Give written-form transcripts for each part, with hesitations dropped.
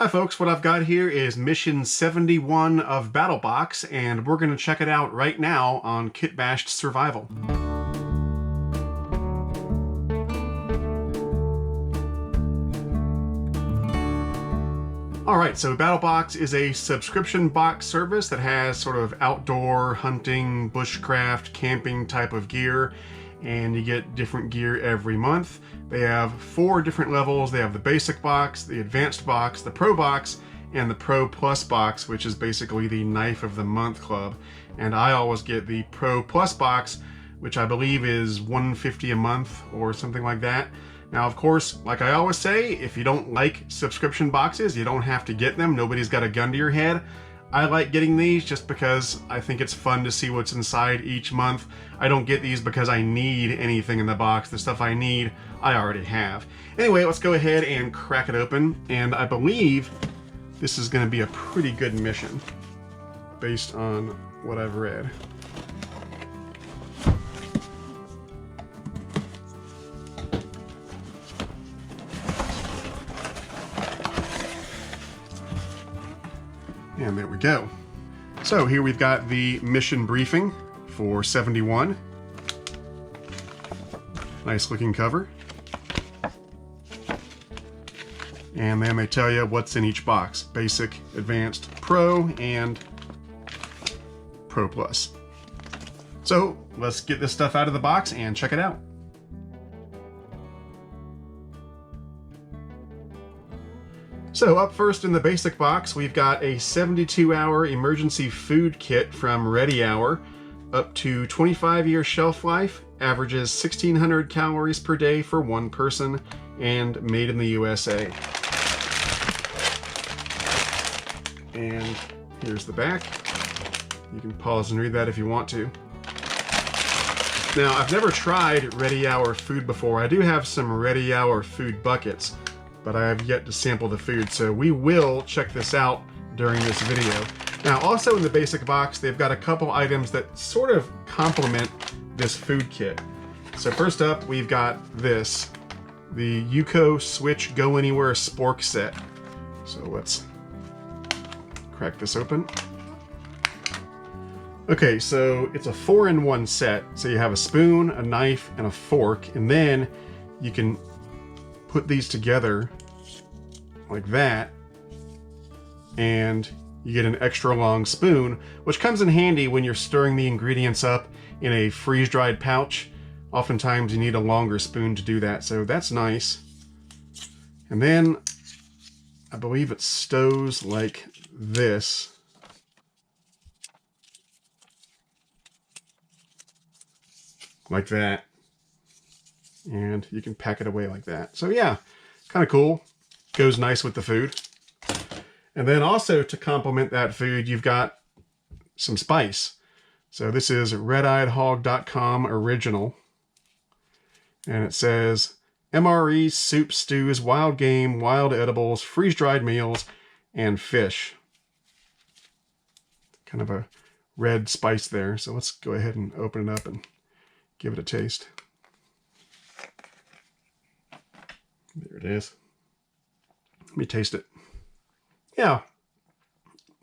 Hi folks, what I've got here is mission 71 of Battlebox, and we're going to check it out right now on Kitbashed Survival. Alright, so Battlebox is a subscription box service that has sort of outdoor hunting, bushcraft, camping type of gear, and you get different gear every month. They have 4 different levels. They have the basic box, the advanced box, the pro box, and the pro plus box, which is basically the knife of the month club. And I always get the pro plus box, which I believe is $150 a month or something like that. Now, of course, like I always say, if you don't like subscription boxes, you don't have to get them. Nobody's got a gun to your head. I like getting these just because I think it's fun to see what's inside each month. I don't get these because I need anything in the box. The stuff I need, I already have. Anyway, let's go ahead and crack it open. And I believe this is going to be a pretty good mission based on what I've read. And there we go. So here we've got the mission briefing for 71. Nice looking cover. And then they tell you what's in each box. Basic, Advanced, Pro, and Pro Plus. So let's get this stuff out of the box and check it out. So up first in the basic box, we've got a 72-hour emergency food kit from Ready Hour, up to 25-year shelf life, averages 1,600 calories per day for one person, and made in the USA. And here's the back. You can pause and read that if you want to. Now, I've never tried Ready Hour food before. I do have some Ready Hour food buckets, but I have yet to sample the food, so we will check this out during this video. Now, also in the basic box, they've got a couple items that sort of complement this food kit. So first up, we've got this, the Yuko Switch Go Anywhere Spork Set. So let's crack this open. Okay, so it's a 4-in-1 set. So you have a spoon, a knife, and a fork, and then you can put these together like that, and you get an extra long spoon, which comes in handy when you're stirring the ingredients up in a freeze-dried pouch. Oftentimes you need a longer spoon to do that, so that's nice. And then I believe it stows like this. Like that. And you can pack it away like that. So yeah, kind of cool. Goes nice with the food. And then also to complement that food, you've got some spice. So this is redeyedhog.com original. And it says MREs, soup, stews, wild game, wild edibles, freeze-dried meals, and fish. Kind of a red spice there. So let's go ahead and open it up and give it a taste. There it is. Let me taste it. Yeah,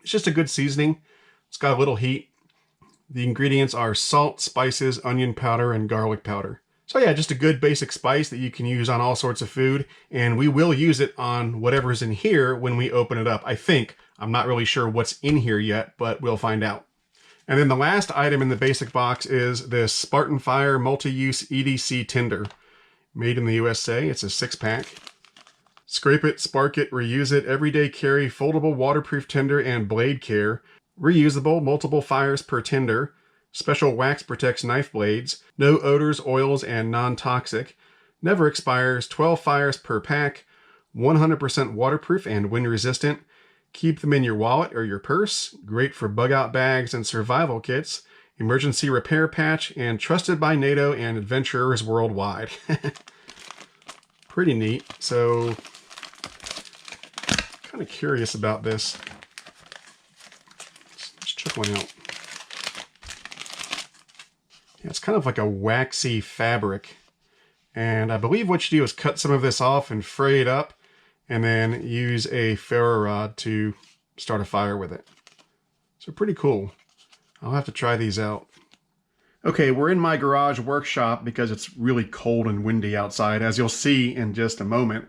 it's just a good seasoning. It's got a little heat. The ingredients are salt, spices, onion powder, and garlic powder. So yeah, just a good basic spice that you can use on all sorts of food, and we will use it on whatever's in here when we open it up, I think. I'm not really sure what's in here yet, but we'll find out. And then the last item in the basic box is this Spartan Fire Multi-Use EDC Tinder. Made in the USA. It's a 6-pack. Scrape it, spark it, reuse it, everyday carry, foldable waterproof tinder and blade care. Reusable, multiple fires per tinder. Special wax protects knife blades. No odors, oils, and non-toxic. Never expires, 12 fires per pack. 100% waterproof and wind resistant. Keep them in your wallet or your purse. Great for bug out bags and survival kits. Emergency repair patch, and trusted by NATO and adventurers worldwide. Pretty neat. So, kind of curious about this. Let's check one out. Yeah, it's kind of like a waxy fabric. And I believe what you do is cut some of this off and fray it up. and then use a ferro rod to start a fire with it. So pretty cool. I'll have to try these out. Okay, we're in my garage workshop because it's really cold and windy outside, as you'll see in just a moment.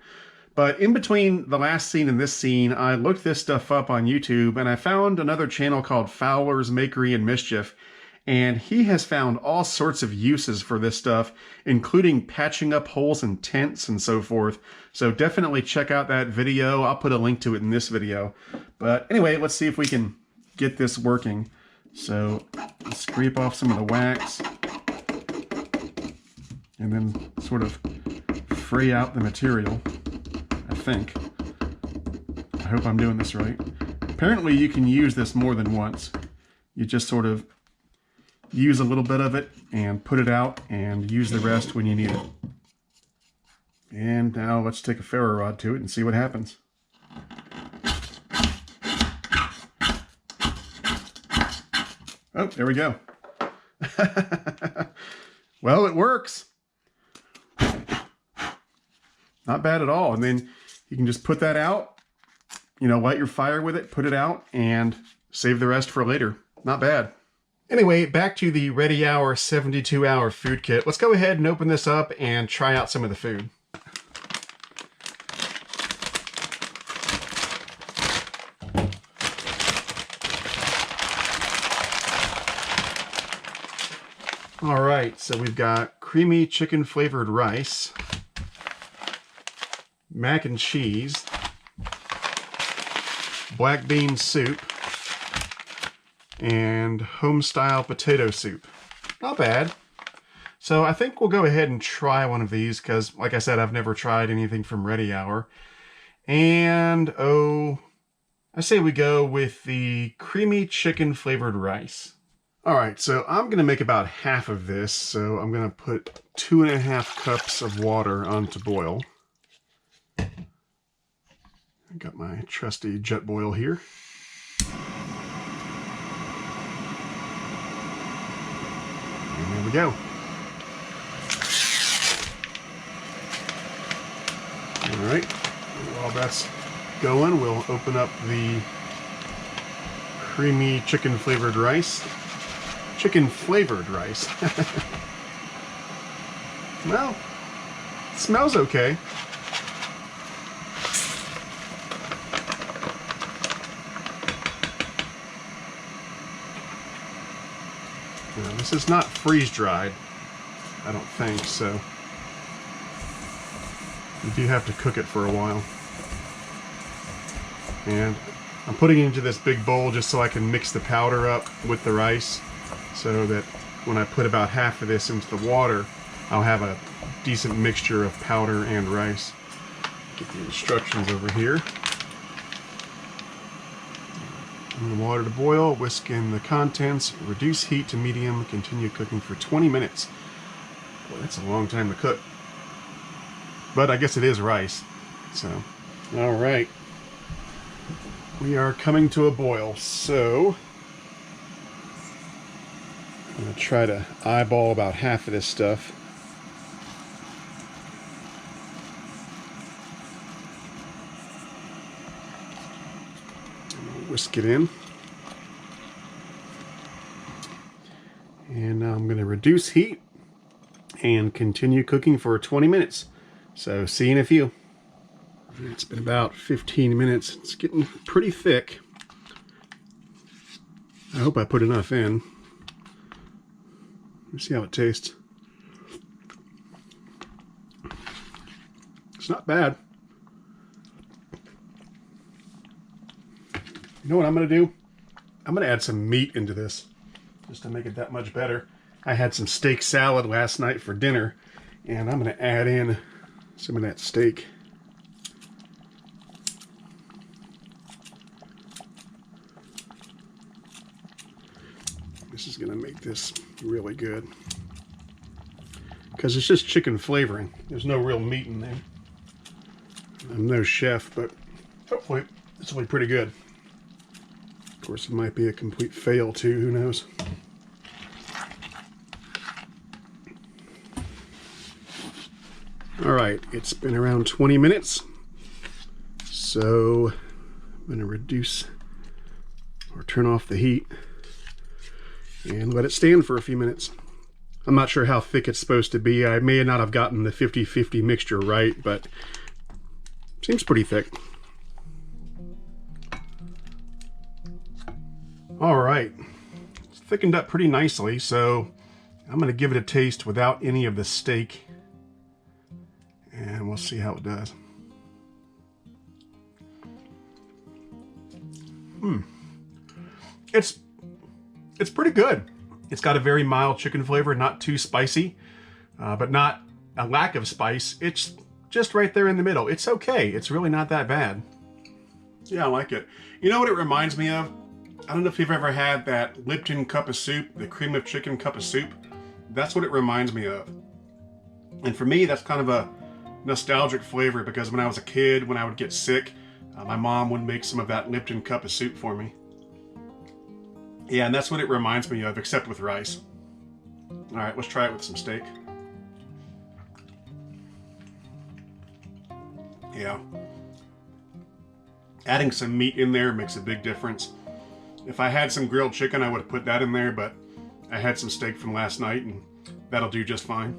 But in between the last scene and this scene, I looked this stuff up on YouTube, and I found another channel called Fowler's Makery and Mischief, and he has found all sorts of uses for this stuff, including patching up holes in tents and so forth. So definitely check out that video. I'll put a link to it in this video. But anyway, let's see if we can get this working. So scrape off some of the wax and then sort of fray out the material, I think. I hope I'm doing this right. Apparently you can use this more than once. You just sort of use a little bit of it and put it out and use the rest when you need it. And now let's take a ferro rod to it and see what happens. Oh, there we go. Well, it works. Not bad at all. And then you can just put that out, you know, light your fire with it, put it out, and save the rest for later. Not bad. Anyway, back to the Ready Hour 72-hour food kit. Let's go ahead and open this up and try out some of the food. All right, so we've got creamy chicken flavored rice, mac and cheese, black bean soup, and home-style potato soup. Not bad. So I think we'll go ahead and try one of these because, like I said, I've never tried anything from Ready Hour. And, I say we go with the creamy chicken flavored rice. All right, so I'm going to make about half of this. So I'm going to put 2.5 cups of water on to boil. I got my trusty jet boil here. And there we go. All right, while that's going, we'll open up the creamy chicken flavored rice. Chicken flavored rice. Well, it smells okay. Now, this is not freeze dried, I don't think, so you do have to cook it for a while. And I'm putting it into this big bowl just so I can mix the powder up with the rice, so that when I put about half of this into the water, I'll have a decent mixture of powder and rice. Get the instructions over here. In the water to boil, whisk in the contents, reduce heat to medium, continue cooking for 20 minutes. Boy, that's a long time to cook. But I guess it is rice, so. All right. We are coming to a boil, so I'm going to try to eyeball about half of this stuff. Whisk it in. And now I'm going to reduce heat and continue cooking for 20 minutes. So see you in a few. It's been about 15 minutes. It's getting pretty thick. I hope I put enough in. Let's see how it tastes. It's not bad. You know what I'm going to do? I'm going to add some meat into this just to make it that much better. I had some steak salad last night for dinner, and I'm going to add in some of that steak. This is going to make this really good, because it's just chicken flavoring. There's no real meat in there. I'm no chef, but hopefully this will be pretty good. Of course, it might be a complete fail too, who knows. All right, it's been around 20 minutes. So I'm going to reduce or turn off the heat and let it stand for a few minutes. I'm not sure how thick it's supposed to be. I may not have gotten the 50-50 mixture right, but it seems pretty thick. All right, it's thickened up pretty nicely, so I'm going to give it a taste without any of the steak, and we'll see how it does. It's pretty good. It's got a very mild chicken flavor, not too spicy, but not a lack of spice. It's just right there in the middle. It's okay. It's really not that bad. Yeah, I like it. You know what it reminds me of? I don't know if you've ever had that Lipton cup of soup, the cream of chicken cup of soup. That's what it reminds me of. And for me, that's kind of a nostalgic flavor because when I was a kid, when I would get sick, my mom would make some of that Lipton cup of soup for me. Yeah, and that's what it reminds me of, except with rice. All right, let's try it with some steak. Yeah. Adding some meat in there makes a big difference. If I had some grilled chicken, I would have put that in there, but I had some steak from last night, and that'll do just fine.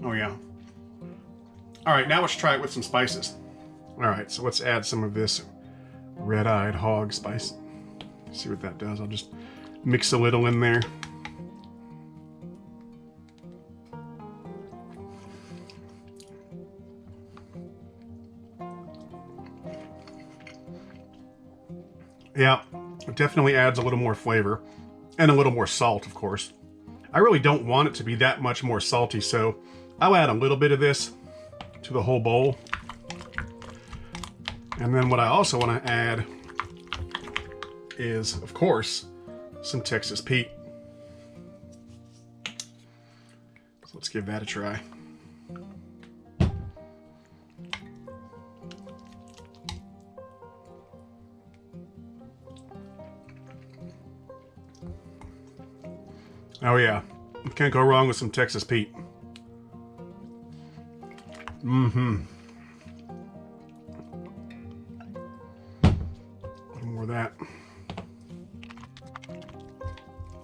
Oh, yeah. All right, now let's try it with some spices. All right, so let's add some of this red-eyed hog spice. See what that does. I'll just mix a little in there. Yeah, it definitely adds a little more flavor and a little more salt, of course. I really don't want it to be that much more salty, so I'll add a little bit of this to the whole bowl. And then what I also want to add is, of course, some Texas Pete. So let's give that a try. Oh yeah, you can't go wrong with some Texas Pete. Mm-hmm. A little more of that.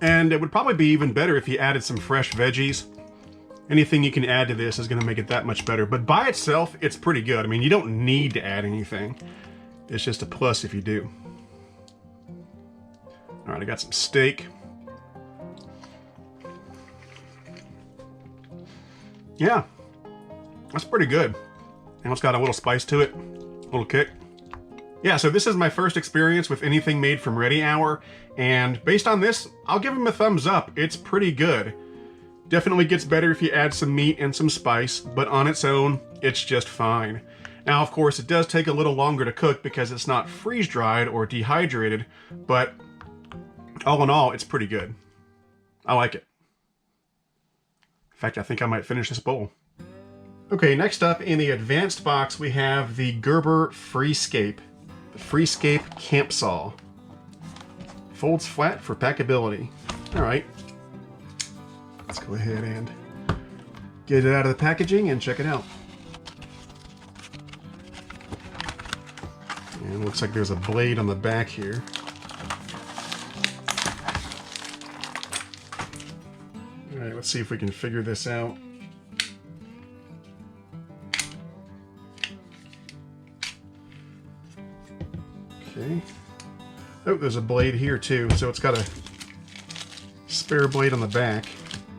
And it would probably be even better if you added some fresh veggies. Anything you can add to this is going to make it that much better. But by itself, it's pretty good. I mean, you don't need to add anything. It's just a plus if you do. All right, I got some steak. Yeah, that's pretty good. And it's got a little spice to it, a little kick. Yeah, so this is my first experience with anything made from Ready Hour, and based on this, I'll give them a thumbs up. It's pretty good. Definitely gets better if you add some meat and some spice, but on its own, it's just fine. Now, of course, it does take a little longer to cook because it's not freeze-dried or dehydrated, but all in all, it's pretty good. I like it. In fact, I think I might finish this bowl. Okay, next up in the advanced box, we have the Gerber Freescape. The Freescape Camp Saw. Folds flat for packability. All right. Let's go ahead and get it out of the packaging and check it out. And it looks like there's a blade on the back here. All right, let's see if we can figure this out. Okay. Oh, there's a blade here too. So it's got a spare blade on the back,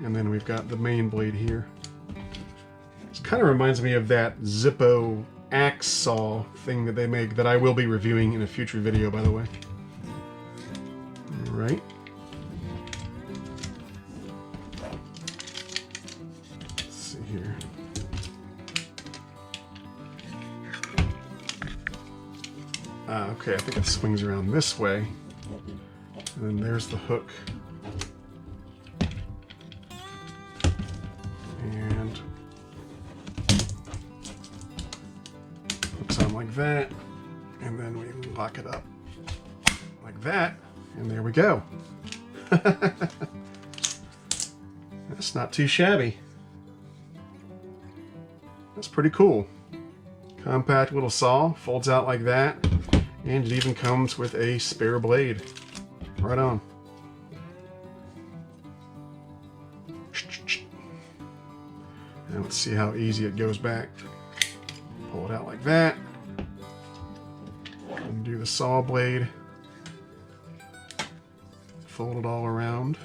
and then we've got the main blade here. It kind of reminds me of that Zippo axe saw thing that they make that I will be reviewing in a future video, by the way. All right. Let's see here. Okay, I think it swings around this way. And then there's the hook. And hooks on like that. And then we lock it up like that. And there we go. That's not too shabby. That's pretty cool. Compact little saw, folds out like that, and it even comes with a spare blade. Right on. And let's see how easy it goes back. Pull it out like that. Undo the saw blade. Fold it all around.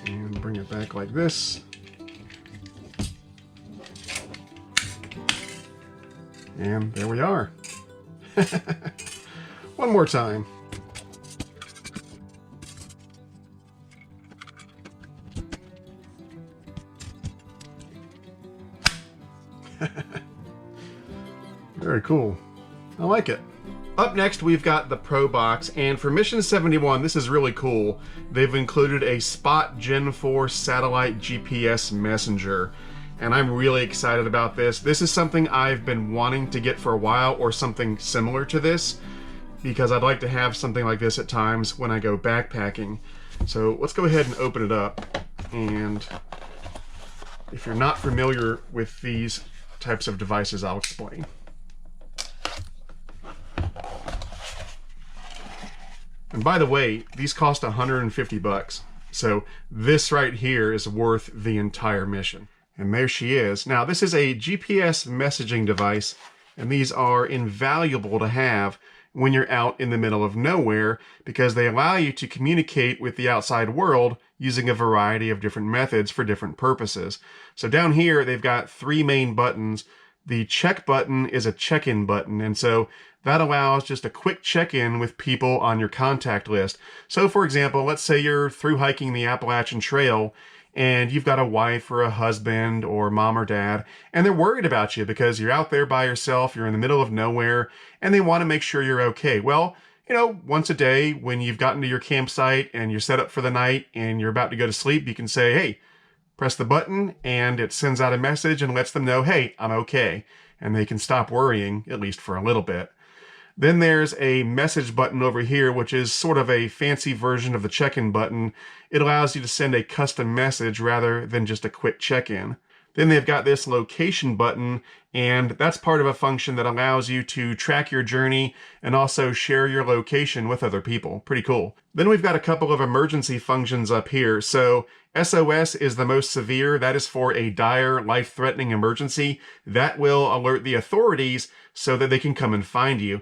And bring it back like this. And there we are. One more time. Very cool. I like it. Up next, we've got the Pro Box, and for Mission 71, this is really cool. They've included a Spot Gen 4 satellite GPS messenger, and I'm really excited about this. This is something I've been wanting to get for a while, or something similar to this, because I'd like to have something like this at times when I go backpacking. So let's go ahead and open it up, and if you're not familiar with these types of devices, I'll explain. And by the way, these cost 150 bucks. So this right here is worth the entire mission. And there she is. Now this is a GPS messaging device, and these are invaluable to have when you're out in the middle of nowhere, because they allow you to communicate with the outside world using a variety of different methods for different purposes. So down here, they've got 3 main buttons. The check button is a check-in button, and so that allows just a quick check-in with people on your contact list. So for example, let's say you're through hiking the Appalachian Trail and you've got a wife or a husband or mom or dad, and they're worried about you because you're out there by yourself, you're in the middle of nowhere, and they want to make sure you're okay. Well, you know, once a day when you've gotten to your campsite and you're set up for the night and you're about to go to sleep, you can say, hey, press the button, and it sends out a message and lets them know, hey, I'm okay. And they can stop worrying, at least for a little bit. Then there's a message button over here, which is sort of a fancy version of the check-in button. It allows you to send a custom message rather than just a quick check-in. Then they've got this location button, and that's part of a function that allows you to track your journey and also share your location with other people. Pretty cool. Then we've got a couple of emergency functions up here. So SOS is the most severe. That is for a dire, life-threatening emergency. That will alert the authorities so that they can come and find you.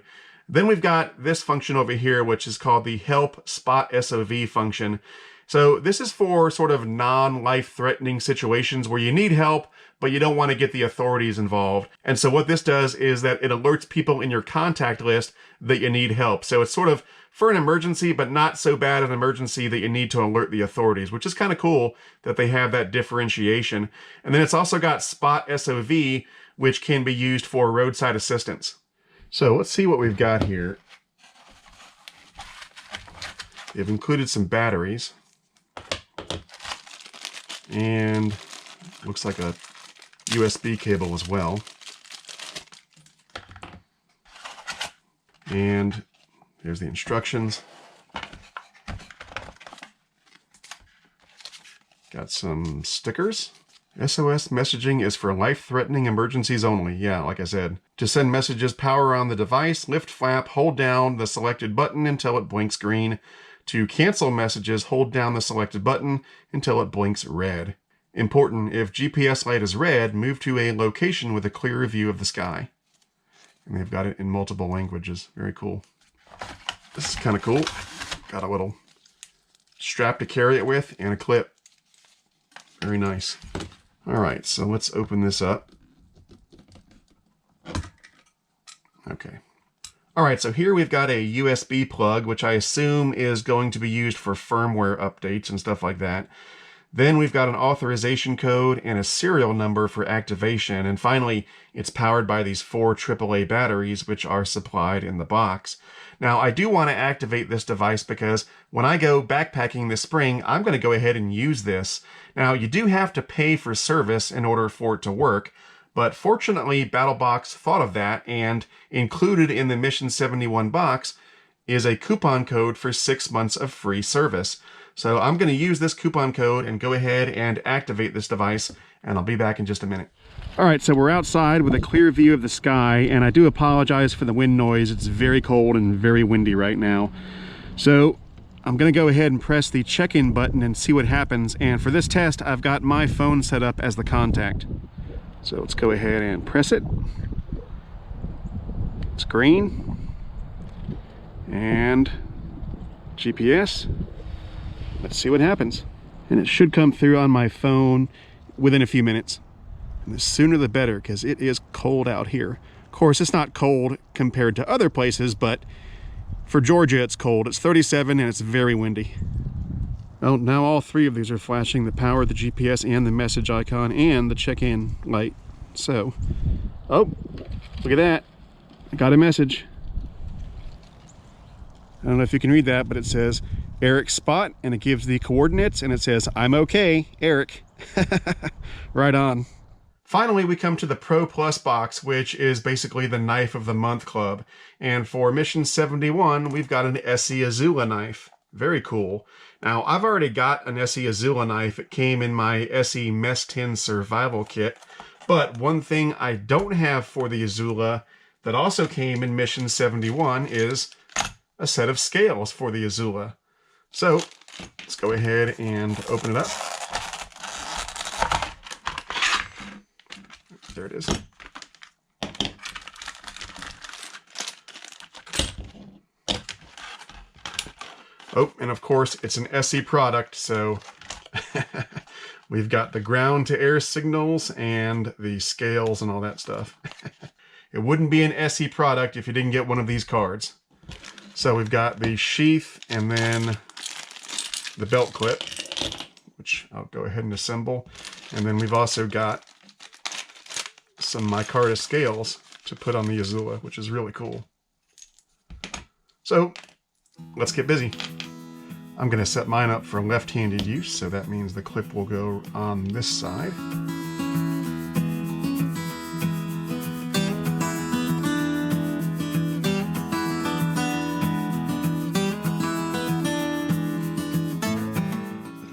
Then we've got this function over here, which is called the Help Spot SOV function. So this is for sort of non-life-threatening situations where you need help, but you don't want to get the authorities involved. And so what this does is that it alerts people in your contact list that you need help. So it's sort of for an emergency, but not so bad an emergency that you need to alert the authorities, which is kind of cool that they have that differentiation. And then it's also got Spot SOV, which can be used for roadside assistance. So let's see what we've got here. They've included some batteries. And looks like a USB cable as well. And here's the instructions. Got some stickers. SOS messaging is for life-threatening emergencies only. Yeah, like I said. To send messages, power on the device, lift flap, hold down the selected button until it blinks green. To cancel messages, hold down the selected button until it blinks red. Important, if GPS light is red, move to a location with a clear view of the sky. And they've got it in multiple languages. Very cool. This is kind of cool. Got a little strap to carry it with and a clip. Very nice. All right, so let's open this up. Okay. All right, so here we've got a USB plug, which I assume is going to be used for firmware updates and stuff like that. Then we've got an authorization code and a serial number for activation. And finally, it's powered by these 4 AAA batteries, which are supplied in the box. Now, I do want to activate this device because when I go backpacking this spring, I'm going to go ahead and use this. Now, you do have to pay for service in order for it to work, but fortunately, Battlebox thought of that, and included in the Mission 71 box is a coupon code for 6 months of free service. So I'm going to use this coupon code and go ahead and activate this device, and I'll be back in just a minute. All right, so we're outside with a clear view of the sky, and I do apologize for the wind noise. It's very cold and very windy right now. So I'm gonna go ahead and press the check-in button and see what happens. And for this test, I've got my phone set up as the contact. So let's go ahead and press it. It's green. And GPS. Let's see what happens. And it should come through on my phone within a few minutes. And the sooner the better, because it is cold out here. Of course, it's not cold compared to other places, but for Georgia, it's cold. It's 37 and it's very windy. Oh, now all three of these are flashing: the power, the GPS, and the message icon, and the check-in light. So, oh, look at that. I got a message. I don't know if you can read that, but it says Eric Spot, and it gives the coordinates, and it says, "I'm okay, Eric." Right on. Finally, we come to the Pro Plus box, which is basically the Knife of the Month Club. And for Mission 71, we've got an Essie Azula knife. Very cool. Now, I've already got an Essie Azula knife. It came in my Essie Mess Tin Survival Kit. But one thing I don't have for the Azula that also came in Mission 71 is a set of scales for the Azula. So, let's go ahead and open it up. There it is. Oh, and of course, it's an Essie product, so we've got the ground to air signals and the scales and all that stuff. It wouldn't be an Essie product if you didn't get one of these cards. So we've got the sheath and then the belt clip, which I'll go ahead and assemble. And then we've also got some micarta scales to put on the Azula, which is really cool. So let's get busy. I'm going to set mine up for left-handed use, so that means the clip will go on this side.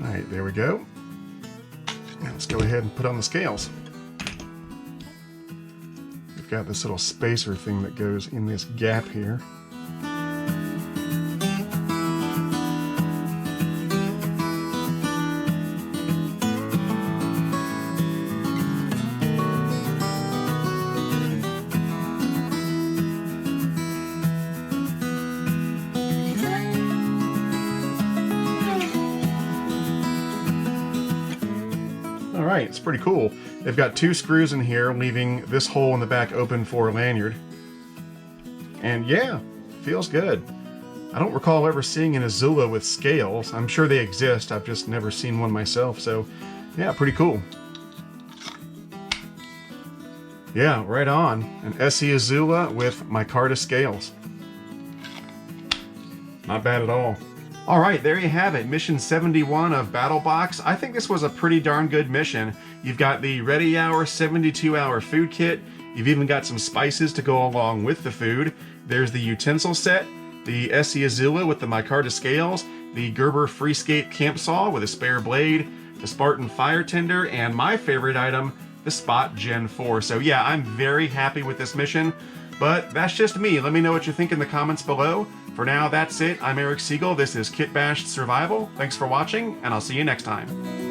All right, there we go. Now let's go ahead and put on the scales. We've got this little spacer thing that goes in this gap here. Alright, it's pretty cool. They've got 2 screws in here, leaving this hole in the back open for a lanyard. And yeah, feels good. I don't recall ever seeing an Azula with scales. I'm sure they exist, I've just never seen one myself, so yeah, pretty cool. Yeah, right on. An Essie Azula with micarta scales. Not bad at all. Alright, there you have it. Mission 71 of Battlebox. I think this was a pretty darn good mission. You've got the Ready Hour 72-hour food kit. You've even got some spices to go along with the food. There's the utensil set, the Essie Azula with the micarta scales, the Gerber Freescape camp saw with a spare blade, the Spartan fire tender, and my favorite item, the Spot Gen 4. So yeah, I'm very happy with this mission, but that's just me. Let me know what you think in the comments below. For now, that's it. I'm Eric Siegel. This is Kitbashed Survival. Thanks for watching, and I'll see you next time.